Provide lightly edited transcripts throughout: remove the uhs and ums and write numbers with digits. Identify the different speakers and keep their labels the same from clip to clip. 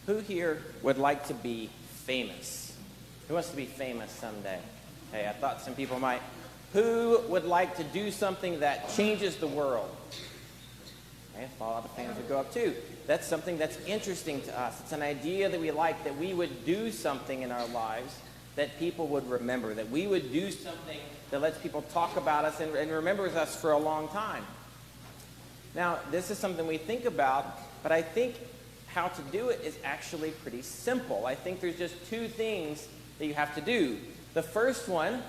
Speaker 1: Who here would like to be famous? Who wants to be famous someday? Hey, I thought some people might. Who would like to do something that changes the world? Okay, a lot of fans would go up too. That's something that's interesting to us. It's an idea that we like, that we would do something in our lives that people would remember, that we would do something that lets people talk about us and remembers us for a long time. Now, this is something we think about, but I think how to do it is actually pretty simple. I think there's just two things that you have to do. The first one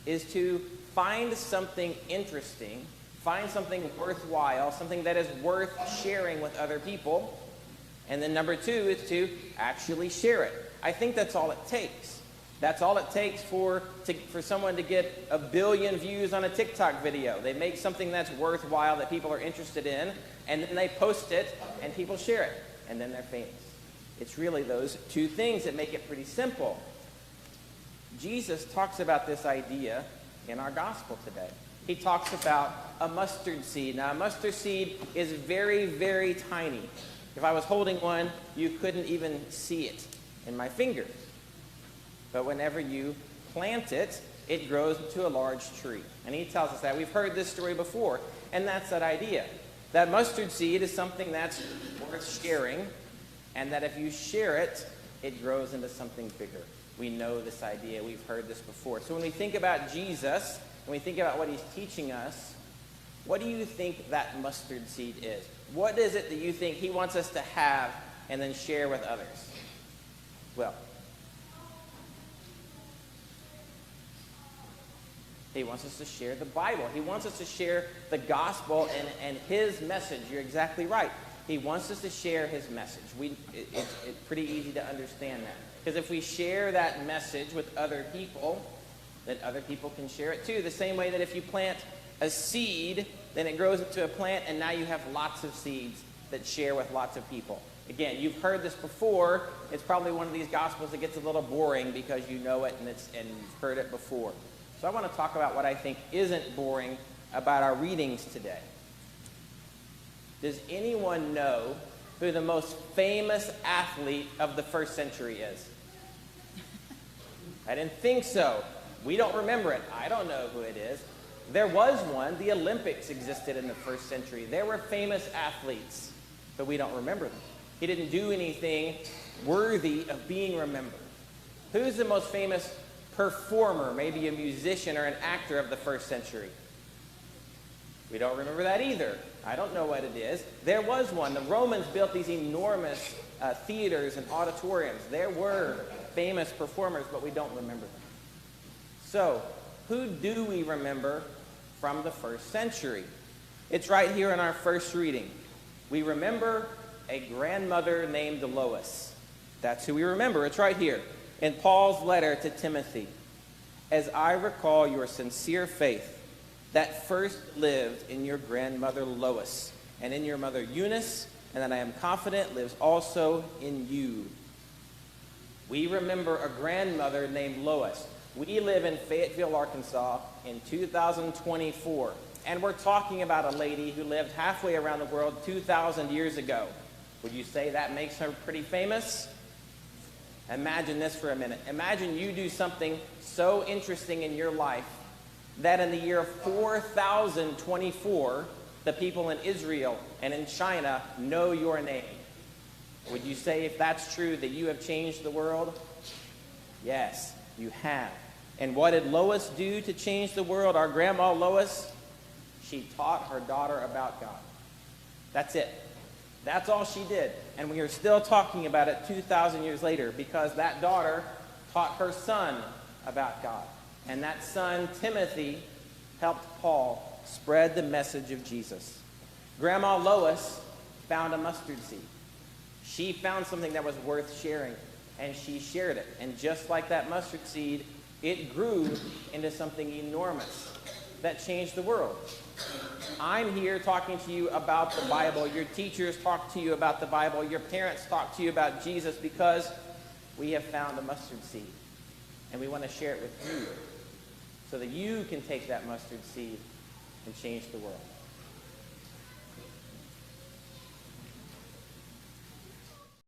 Speaker 1: is to find something interesting, find something worthwhile, something that is worth sharing with other people. And then number two is to actually share it. I think that's all it takes. That's all it takes for someone to get 1 billion views on a TikTok video. They make something that's worthwhile that people are interested in, and then they post it, and people share it, and then they're famous. It's really those two things that make it pretty simple. Jesus talks about this idea in our gospel today. He talks about a mustard seed. Now, a mustard seed is very, very tiny. If I was holding one, you couldn't even see it in my fingers. But whenever you plant it, it grows into a large tree. And he tells us that. We've heard this story before, and that's that idea. That mustard seed is something that's worth sharing, and that if you share it, it grows into something bigger. We know this idea. We've heard this before. So when we think about Jesus, when we think about what he's teaching us, what do you think that mustard seed is? What is it that you think he wants us to have and then share with others? Well, he wants us to share the Bible. He wants us to share the gospel and his message. You're exactly right. He wants us to share his message. It's pretty easy to understand that. Because if we share that message with other people, then other people can share it too. The same way that if you plant a seed, then it grows into a plant, and now you have lots of seeds that share with lots of people. Again, you've heard this before. It's probably one of these gospels that gets a little boring because you know it and you've heard it before. So I want to talk about what I think isn't boring about our readings today. Does anyone know who the most famous athlete of the first century is? I didn't think so. We don't remember it. I don't know who it is. There was one. The Olympics existed in the first century. There were famous athletes, but we don't remember them. He didn't do anything worthy of being remembered. Who's the most famous performer, maybe a musician or an actor of the first century? We don't remember that either. I don't know what it is. There was one. The Romans built these enormous theaters and auditoriums. There were famous performers, but we don't remember them. So, who do we remember from the first century? It's right here in our first reading. We remember a grandmother named Lois. That's who we remember. It's right here in Paul's letter to Timothy. As I recall your sincere faith that first lived in your grandmother Lois and in your mother Eunice, and that I am confident lives also in you. We remember a grandmother named Lois. We live in Fayetteville, Arkansas in 2024, and we're talking about a lady who lived halfway around the world 2,000 years ago. Would you say that makes her pretty famous? Imagine this for a minute. Imagine you do something so interesting in your life that in the year 4024, the people in Israel and in China know your name. Would you say, if that's true, that you have changed the world? Yes, you have. And what did Lois do to change the world? Our grandma Lois, she taught her daughter about God. That's it. That's all she did. And we are still talking about it 2,000 years later because that daughter taught her son about God. And that son, Timothy, helped Paul spread the message of Jesus. Grandma Lois found a mustard seed. She found something that was worth sharing, and she shared it. And just like that mustard seed, it grew into something enormous that changed the world. I'm here talking to you about the Bible. Your teachers talk to you about the Bible. Your parents talk to you about Jesus because we have found a mustard seed. And we want to share it with you so that you can take that mustard seed and change the world.